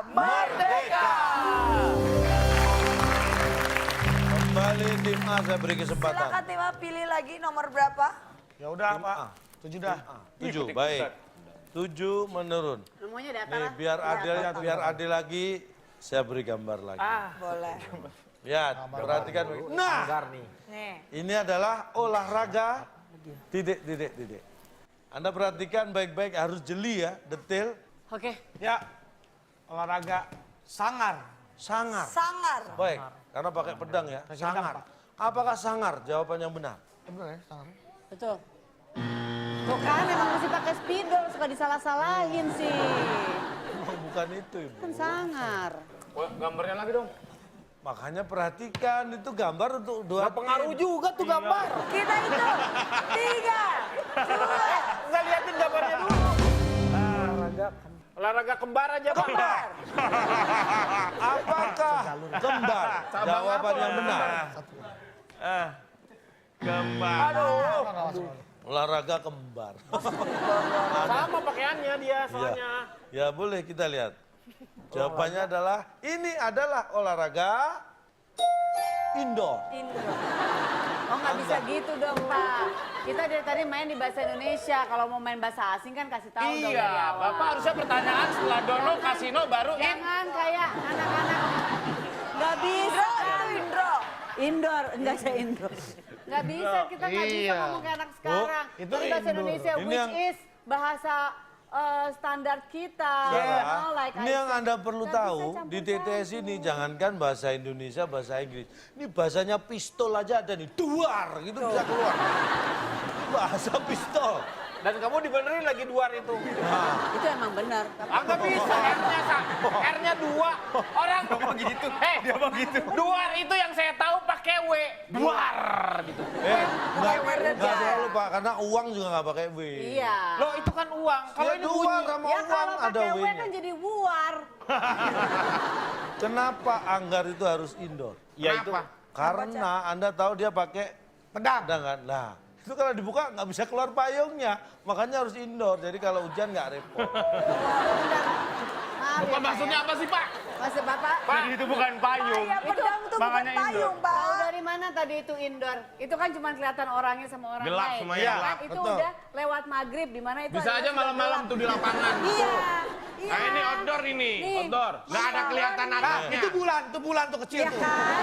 Merdeka! Kembali tim A, saya beri kesempatan. Silakan tim A pilih lagi nomor berapa? Ya udah Pak, 7 dah. 7, baik. 7 menurun. Semuanya di Nih, antara. biar adil lagi, saya beri gambar lagi. Boleh. Ya, perhatikan. Nah, Nih. ini adalah olahraga titik. Anda perhatikan baik-baik, harus jeli ya, detail. Oke. Ya, olahraga sangar. Sangar. Sangar. Baik, karena pakai pedang ya. Sangar. Apakah sangar? Jawaban yang benar. Bener ya, sangar. Betul. Tuh kan emang mesti pakai spidol, suka disalah-salahin sih. Bukan itu, Ibu. Kan sangar. Gambarnya lagi dong. Makanya perhatikan, itu gambar untuk dua Pengaruh tim. juga tuh gambar. Kita hitung. 3, 2, Nggak liatin gambarnya dulu. Olahraga kembar aja, Pak. kembar. Apakah kembar? Jawaban yang benar. Kembar. Olahraga kembar. Sama pakaiannya dia soalnya. Ya boleh kita lihat. Jawabannya adalah, ini adalah olahraga indoor. Indro. Oh nggak bisa gitu dong Pak. Kita dari tadi main di bahasa Indonesia. Kalau mau main bahasa asing kan kasih tahu dong dari Iya, awal. Bapak harusnya pertanyaan setelah download kasino baru Jangan kayak anak-anak. Nggak bisa Indro kan. itu Indro. Indoor, enggak saya indoor. Nggak bisa, kita nggak bisa Iya. ngomong kayak anak sekarang. itu Tapi bahasa indoor. Indonesia, Ini which yang- is bahasa standar kita. Sarah, Like ini I yang said. Anda perlu Nggak bisa tahu, di TTS campur-campur. ini jangankan bahasa Indonesia, bahasa Inggris. Ini bahasanya pistol aja ada nih, duar gitu bisa keluar. Ini bahasa pistol. dan kamu dibenerin lagi duar itu. Itu emang benar. Agak bisa, R-nya 2. Orang begitu. Dia begitu. Duar itu yang saya tahu pakai W. Duar gitu. Enggak selalu Pak, karena uang juga nggak pakai W. Iya. Loh itu kan uang. Kalau Ya ini duar bunyi. sama Ya uang kalau ada pakai W W-nya. kan jadi war. Kenapa anggar itu harus indoor? Ya itu. Karena Anda tahu dia pakai pedang kan? Nah, itu kalau dibuka nggak bisa keluar payungnya, makanya harus indoor. Jadi kalau hujan nggak repot. Maaf Bukan ya, Pak, maksudnya ya. apa sih, Pak? Maksud Bapak? Jadi itu bukan payung. Saya pedang tuh bukan makanya indoor. payung, Tahu Pak. dari mana tadi itu indoor? Itu kan cuma kelihatan orangnya sama orang Gelap lain. semuanya, Iya, gelap. kan? Itu Betul. udah lewat maghrib di mana itu Bisa adalah aja sudah malam-malam gelap. tuh di lapangan. Iya. Iya. Nah ini outdoor ini. Nih. Outdoor. Nggak ada kelihatan atasnya. Itu bulan tuh kecil Iya tuh. kan?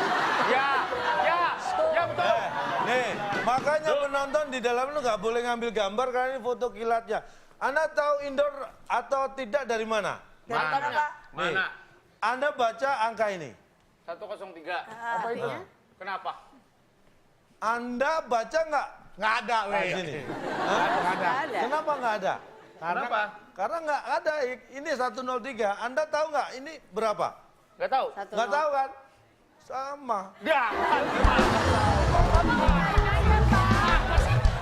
Ya betul. Nih, makanya penonton di dalam itu nggak boleh ngambil gambar karena ini foto kilatnya. Anda tahu indoor atau tidak dari mana? Dari mana, Pak? Nih, Mana? Anda baca angka ini. 103. Apa artinya? Kenapa? Anda baca nggak? Nggak ada, Di weh. sini. Nggak ada. Kenapa nggak ada? Kenapa? Karena nggak ada. Ini 103. Anda tahu nggak ini berapa? Gak tahu. Nggak tahu kan? Sama. Ya.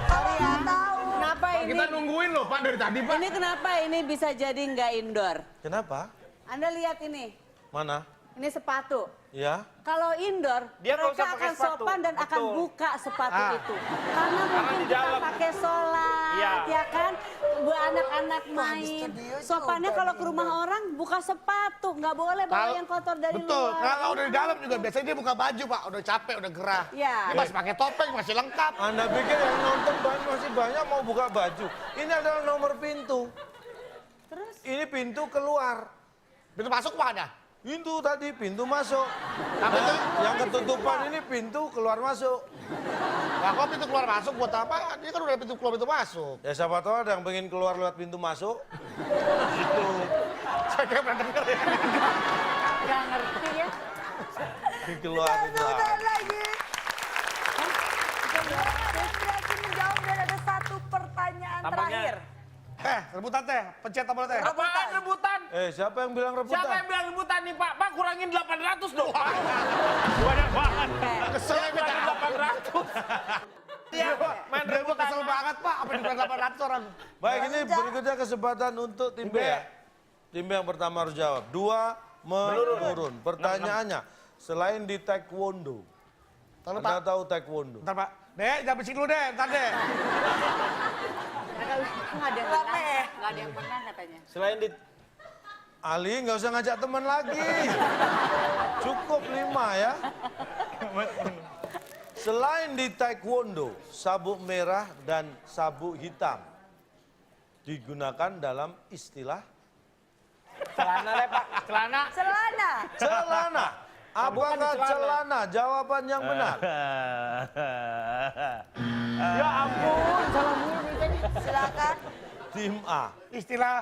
Kalau nggak tahu. Kenapa ini? Kita nungguin loh Pak dari tadi Pak. Ini kenapa ini bisa jadi nggak indoor? Kenapa? Anda lihat ini. Mana? Ini sepatu. Ya. Kalau indoor, Dia nggak mereka usah pakai akan sepatu. sopan dan akan Betul. buka sepatu itu. Karena mungkin di kita dalam. pakai sholat, Iya. ya kan? Buat anak-anak main. studio Sopannya juga kalau di ke rumah orang, buka sepatu. Nggak boleh bawa yang kotor dari Betul, luar. kalau udah di dalam juga biasanya dia buka baju Pak, udah capek, udah gerah. Iya. Dia masih pakai topeng, masih lengkap. Anda pikir yang nonton masih banyak mau buka baju. Ini adalah nomor pintu. Terus? Ini pintu keluar. Pintu masuk Pak ada? Pintu tadi, pintu masuk. Apa Nah, itu? yang ketutupan ini pintu keluar masuk. Nah, kok pintu keluar masuk buat apa? Dia kan udah pintu keluar pintu masuk. Ya siapa tahu ada yang pengen keluar lewat pintu masuk. Gitu. Saya kayak pernah denger ya. Nggak ngerti ya. Keluar itu. Sebentar lagi. Berhasil menjawab dan ada satu pertanyaan Tampaknya- terakhir. Rebutan teh, pencet tombol teh. Apaan rebutan? Siapa yang bilang rebutan? Siapa yang bilang rebutan nih Pak? Pak kurangin 800 dong Pak. Banyak banget. Kesel ya minta Kurangin 800. Iya Pak, main Dia rebutan. kesel banget Pak, apa dibilang 800 orang. Baik, ini berikutnya kesempatan untuk tim B. Tim B yang pertama harus jawab. 2 menurun. Pertanyaannya, selain di taekwondo, Tolong Anda Pak, tahu taekwondo? bentar Pak. Dek, jangan berisik dulu deh, bentar deh. Nggak ada yang menang. Nggak ada yang menang katanya. Selain di Ali nggak usah ngajak teman lagi. Cukup 5 ya. Selain di taekwondo, sabuk merah dan sabuk hitam digunakan dalam istilah Celana deh Pak, celana. Celana. celana. Apakah di celana. celana? Jawaban yang benar. Ya ampun, salah mulu nih tadi. Silakan. Tim A. Istilah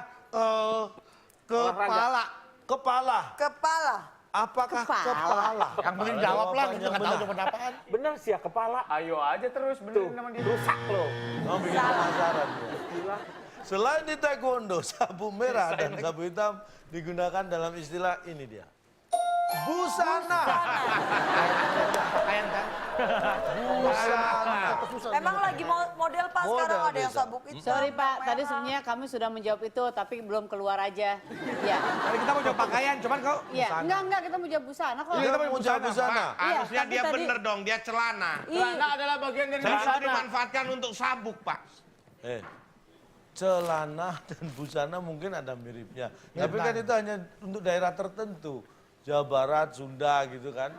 kepala. Kepala. Kepala. Apakah kepala? Yang penting jawab lah, Jawaban kita yang nggak tahu benar. jawaban apaan. Bener sih ya kepala. Ayo aja terus, bener nama dia. Rusak loh. Oh, bikin penasaran dia. Selain di taekwondo, sabuk merah dan sabuk hitam digunakan dalam istilah ini dia. Busana. Pakaian kan? Busana. Memang lagi model Pak Model sekarang ada yang bisa. sabuk hitam. Sorry Pak, merah. tadi sebenarnya kami sudah menjawab itu, tapi belum keluar aja. Iya. Tadi kita mau jawab pakaian, cuman kau Iya, enggak, kita mau jawab busana kok. Dia mau jawab busana. Harusnya tapi dia tadi- bener dong, dia celana. Celana adalah bagian dari Celana busana. dimanfaatkan untuk sabuk, Pak. Celana dan busana mungkin ada miripnya. Tapi kan itu hanya untuk daerah tertentu. Jawa Barat, Sunda gitu kan.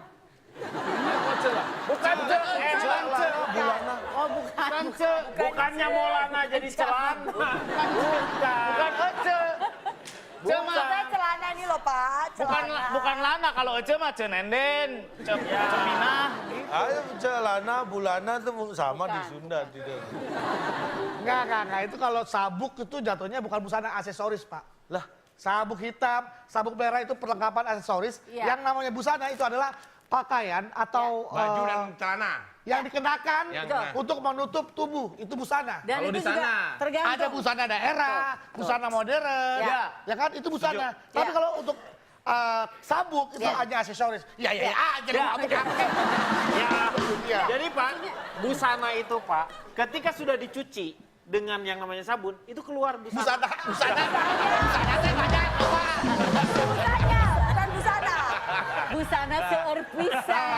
Bukan Celana, bulana. Oh, bukan. Bukan ce, bukannya Maulana jadi celana. Bukan ece. Ada celana nih loh Pak. Bukan lana, kalau ece mah cenenden, ceminah. Ayo celana, bulana itu sama di Sunda tidak. Enggak. Itu kalau sabuk itu jatuhnya bukan busana, aksesoris, Pak. Lah, Sabuk hitam, sabuk merah itu perlengkapan aksesoris. Iya. Yang namanya busana itu adalah pakaian atau Baju dan celana. yang dikenakan Yang untuk menutup tubuh. Itu busana. Dan Kalau itu di sana, juga tergantung. Ada busana daerah, busana modern, Ya. ya kan itu busana. Tapi Ya. kalau untuk sabuk itu Ya. hanya aksesoris. Ya aja Ya. dong, kamu Ya. Jadi Pak, busana itu Pak, ketika sudah dicuci dengan yang namanya sabun, itu keluar busana. busana. Busanya, bukan busana. busana seerpisan.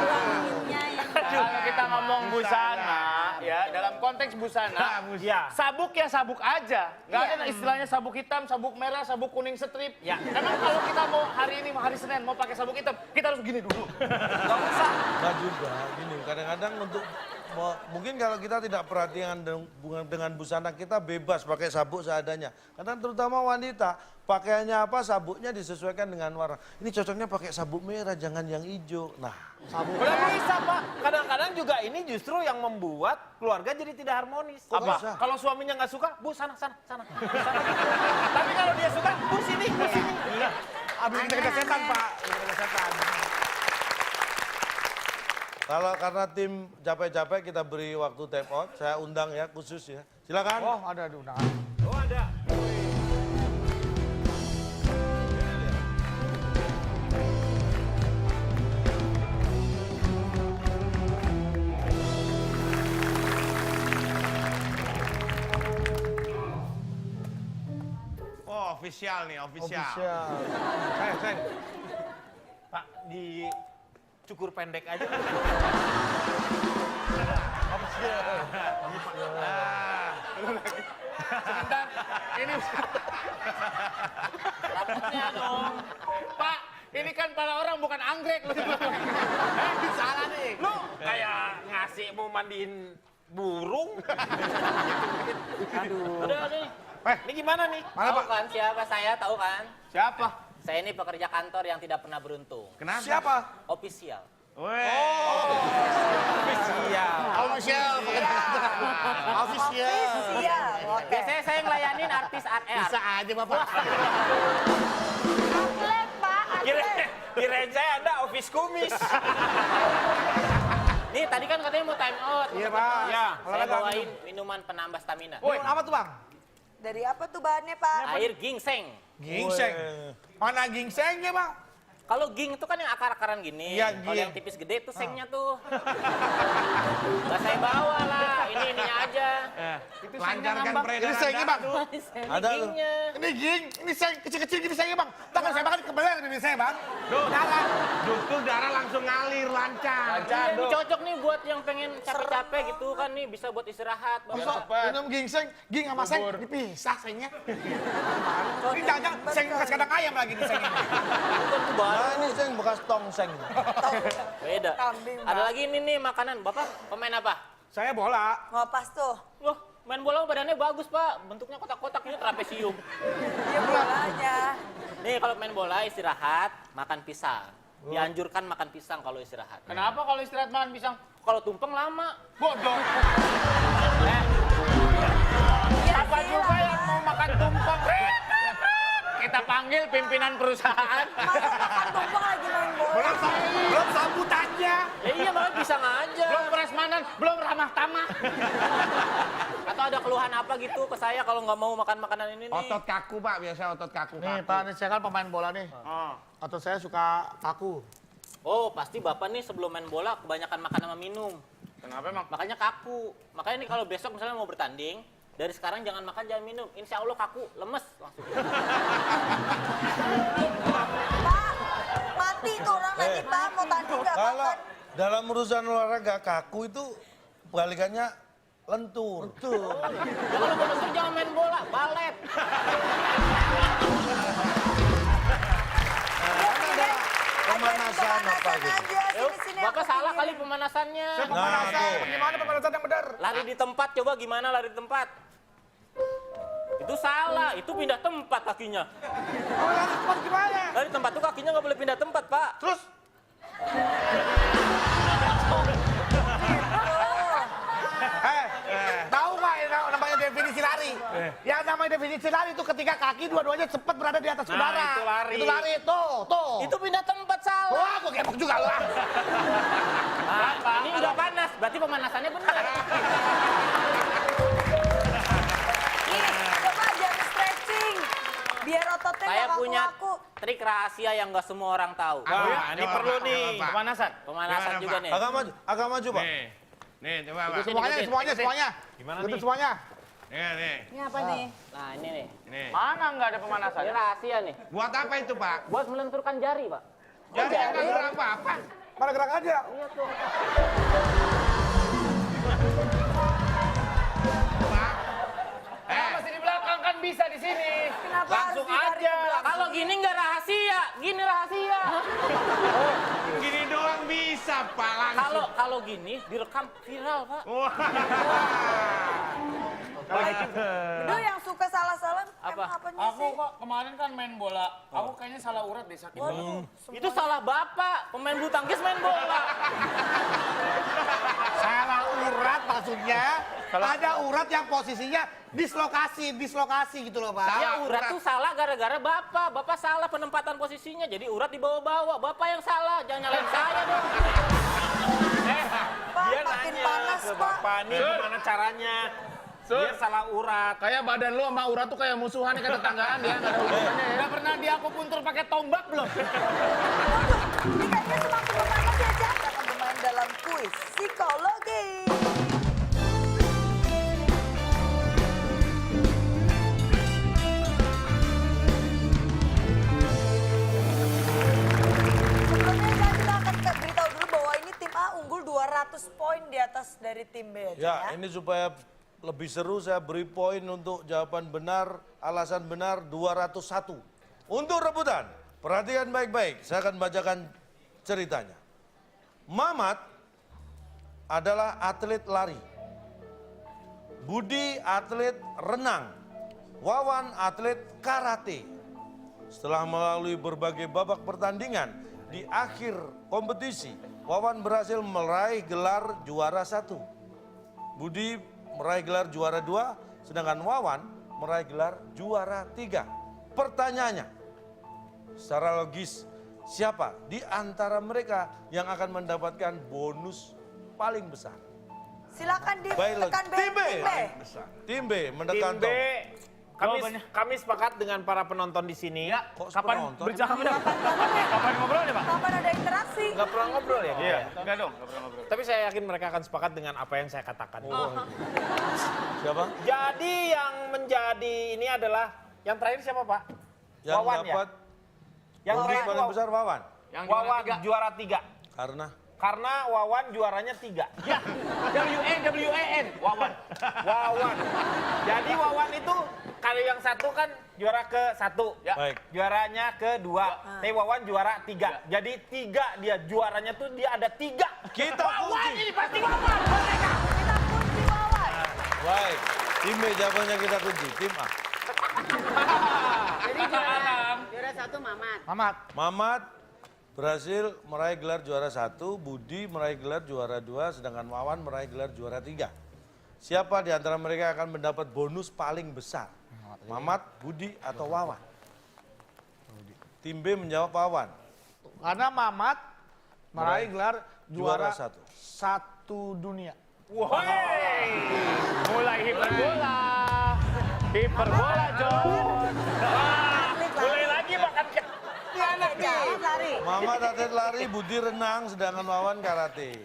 Wanginya yang Kalau kita ngomong busana, ya dalam konteks busana, ya sabuk ya sabuk aja. Nggak ada istilahnya sabuk hitam, sabuk merah, sabuk kuning strip. Ya, memang kalau kita mau hari ini hari Senin mau pakai sabuk hitam, kita harus begini dulu. Nggak usah. enggak juga. Gini, kadang-kadang untuk mungkin kalau kita tidak perhatian dengan busana kita bebas pakai sabuk seadanya. Kadang terutama wanita, pakaiannya apa sabuknya disesuaikan dengan warna. Ini cocoknya pakai sabuk merah, jangan yang hijau. Nah, sabuk Belum bisa Pak. Kadang-kadang juga ini justru yang membuat keluarga jadi tidak harmonis. Kok Apa? bisa? Kalau suaminya nggak suka, bu sana. Tapi kalau dia suka, bu sini. Abis kita setan, Pak. Kita setan. kalau karena tim capek-capek kita beri waktu time out, saya undang ya khusus ya. Silakan. Oh, ada undangan. Oh ada. Oh, official nih, official. Saya. Pak, di cukur pendek aja. Sebentar, ini rambutnya dong. Pak, ini kan para orang bukan anggrek loh. Salah nih. Lu kayak ngasih mau mandiin burung. Aduh. Udah nih. Ini gimana nih? Mana, Tahu Pak? kan siapa saya? Tahu kan? Siapa? Saya ini pekerja kantor yang tidak pernah beruntung. Kenapa? Siapa? Official. Official. Official. Official. Iya, oke. Biasanya saya ngelayanin artis Bisa aja, Bapak. Atlet Pak, atlet. Kirain saya Anda office kumis. Nih tadi kan katanya mau time out. Iya, Pak. Ya. Saya bawain minuman penambah stamina. Woi, apa tuh, Bang? Dari apa tuh bahannya Pak? Air ginseng. Gingseng. Mana gingsengnya, Bang? Kalau ging itu kan yang akar-akaran gini. Iya, Kalau ging. yang tipis gede tuh sengnya tuh. Gak saya bawa lah. Ininya aja. Itu Lancarkan Ini peredaran sengnya bang. Ada tuh. Gingnya. Ini ging, ini seng kecil-kecil gini sengnya bang. Tangan saya makan kebeler ini saya bang. Darah. Justru darah langsung ngalir, lancar. Iya, ini cocok nih buat yang pengen capek-capek gitu kan nih, bisa buat istirahat. Bisa minum ginseng, ging sama seng dipisah sengnya. Ini jangan seng bekas kandang ayam lagi nih sengnya. Bukan tuh baru. Nah ini seng bekas tongseng. Beda. Kambing, Ada lagi nih makanan. Bapak pemain apa? Saya bola. Ngopas tuh. Loh, main bola badannya bagus, Pak. Bentuknya kotak-kotak ini trapesium. Dia bolanya. Nih kalau main bola istirahat, makan pisang. Dianjurkan makan pisang kalau istirahat. Kenapa kalau istirahat makan pisang? Kalau tumpeng lama. Bodoh. Ya, Apa juga yang mau makan tumpeng? Kita panggil pimpinan perusahaan. Masa makan tumpeng lagi main bola? Belum sambutannya. Ya iya makan pisang aja. Belum prasmanan, belum ramah tamah. Atau ada keluhan apa gitu ke saya kalau nggak mau makan makanan ini nih? Otot kaku pak, biasa otot kaku. Nih Pak, nih saya kan pemain bola nih. Atau saya suka kaku. Oh pasti bapak nih sebelum main bola kebanyakan makan sama minum. Kenapa emang? Makanya kaku. Makanya nih kalau besok misalnya mau bertanding, dari sekarang jangan makan jangan minum. Insya Allah kaku, lemes langsung. Pak, mati tuh orang nanti Pak mau tanding nggak Kalau makan. dalam urusan olahraga kaku itu balikannya lentur. Ya, kalau mau lentur jangan main bola, balet. Pemanasan apa gitu. Aja, sini-sini Bapak aku salah pinggir. kali pemanasannya. Pemanasan, tuh. bagaimana pemanasan yang benar? Lari di tempat, coba gimana lari di tempat? Itu salah, itu pindah tempat kakinya. Oh, lari cepat gimana? Lari di tempat tuh kakinya nggak boleh pindah tempat, Pak. Terus? Tahu nggak yang namanya definisi lari? Yang namanya definisi lari itu ketika kaki dua-duanya cepat berada di atas udara. itu lari. Itu lari, tuh. Itu pindah tempat salah. Wah, aku kepok juga lah. Ini udah panas, berarti pemanasannya benar. Ih, coba jangan stretching. Biar ototnya Saya nggak punya kaku-kaku. trik rahasia yang nggak semua orang tahu. Ini Coba, perlu Pak, nih coba, Pak. pemanasan. Pemanasan Gimana, juga Pak? nih. Agak maju Pak. Nih coba pak. Semuanya. Gimana Ikutin nih? semuanya. Nih. Ini apa nih? Nah ini nih, Nih. Mana nggak ada pemanasan? ini rahasia nih. Buat apa itu pak? Buat melenturkan jari, Pak. Jadi yang nggak gerak apa-apa. Mana gerak aja. Iya tuh. Pak. Masih di belakang kan bisa di sini. Kenapa Langsung harus ditarik aja. ke belakang? Kalau gini nggak rahasia, gini rahasia. Gini doang bisa pak langsung. Kalau gini direkam viral, Pak. Wah. Aduh, yang suka salah-salah Apa? emang apanya Aku sih? kok kemarin kan main bola. Aku kayaknya salah urat deh sakit. Waduh, Itu salah Bapak, pemain bulu tangkis main bola. Salah urat maksudnya. Ada urat yang posisinya dislokasi gitu loh Pak. Ya urat tuh salah gara-gara Bapak. Bapak salah penempatan posisinya, jadi urat dibawa-bawa. Bapak yang salah, jangan nyalain saya dong. Pak, makin panas Pak. Bapak nih gimana caranya? Biar salah urat. Kayak badan lu sama urat tuh kayak musuhan kayak tetanggaan ya. Nggak ada hubungannya. Udah pernah diakupuntur pakai tombak belum? Ini kayaknya semakin memanas ya, Cak. Kita akan bermain dalam kuis psikologi. Sebelumnya kita akan beritahu dulu bahwa ini tim A unggul 200 poin di atas dari tim B aja Ya, ya. ini supaya lebih seru saya beri poin untuk jawaban benar, alasan benar 201. Untuk rebutan, perhatikan baik-baik, saya akan bacakan ceritanya. Mamat adalah atlet lari. Budi atlet renang. Wawan atlet karate. Setelah melalui berbagai babak pertandingan, di akhir kompetisi, Wawan berhasil meraih gelar juara 1. Budi meraih gelar juara 2, sedangkan Wawan meraih gelar juara 3. Pertanyaannya, secara logis, siapa di antara mereka yang akan mendapatkan bonus paling besar? Silakan Baik, ditekan B. tim B. Tim B. Tim B mendekan Tim B. Tom. Kami sepakat dengan para penonton di sini. Ya, Kok Kapan penonton? bercakap? Kapan ngobrol ya, Pak? Kapan ada interaksi? nggak pernah ngobrol ya? Iya, enggak dong, enggak pernah ngobrol. Tapi saya yakin mereka akan sepakat dengan apa yang saya katakan. Siapa? Jadi yang menjadi ini adalah yang terakhir siapa Pak? Yang Wawan ya? dapat Yang bonus terakhir paling besar Wawan. Wawan juara 3. Karena Wawan juaranya 3. Ya, WAN, Wawan. Wawan. Jadi Wawan itu kalau yang satu kan juara ke-1. Ya. Baik. Juaranya ke-2. Tapi Wawan juara 3. Jadi 3 dia juaranya tuh dia ada 3. kita Wawan kunci. ini pasti Wawan. Mereka. Kita kunci Wawan. Baik. Tim B jawabannya kita kunci. Tim A. Jadi juara 1 Mamat. Mamat berhasil meraih gelar juara 1, Budi meraih gelar juara 2, sedangkan Wawan meraih gelar juara 3. Siapa di antara mereka akan mendapat bonus paling besar? Mamat, Budi, atau Wawan? Tim B menjawab Wawan. Karena Mamat meraih gelar juara satu. 1 dunia. Woi, mulai hiperbola. Hiperbola, John. Wah, mulai lagi makan Jalan lari. Mamat atlet lari, Budi renang, sedangkan Wawan karate.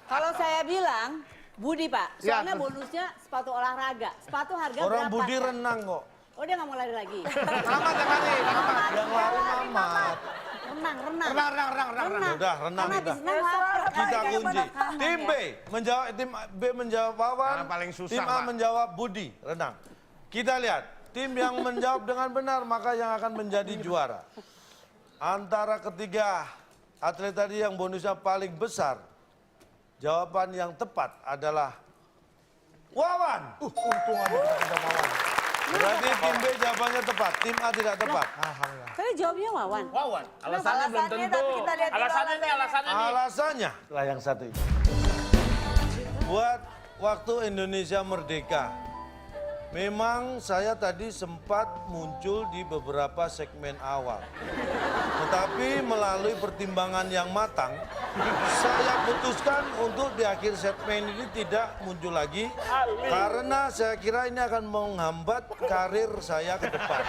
Kalau saya bilang Budi Pak, Ya, soalnya bonusnya sepatu olahraga. Sepatu harga Orang berapa? Budi renang kok. Oh dia nggak mau lari lagi. Mamat yang lari, Mamat. Yang lari Mamat. Renang. Udah, renang Karena udah. habis renang lapar. Kita Kayak kunci. banget Tim B menjawab, tim B menjawab Wawan. Karena paling susah, Tim A Pak. menjawab Budi renang. Kita lihat tim yang menjawab dengan benar maka yang akan menjadi juara. Antara ketiga atlet tadi yang bonusnya paling besar, jawaban yang tepat adalah Wawan. Untung ada kita Wawan. Berarti tim B jawabannya tepat, tim A tidak tepat. Alhamdulillah. Tapi jawabnya Wawan. Wawan. Alasannya belum Alasannya, tentu. tapi kita lihat dulu Alasannya nih, alasannya nih. Alasannya lah yang satu ini. Buat waktu Indonesia merdeka, memang saya tadi sempat muncul di beberapa segmen awal. Tetapi melalui pertimbangan yang matang, saya putuskan untuk di akhir segmen ini tidak muncul lagi. Karena saya kira ini akan menghambat karir saya ke depan.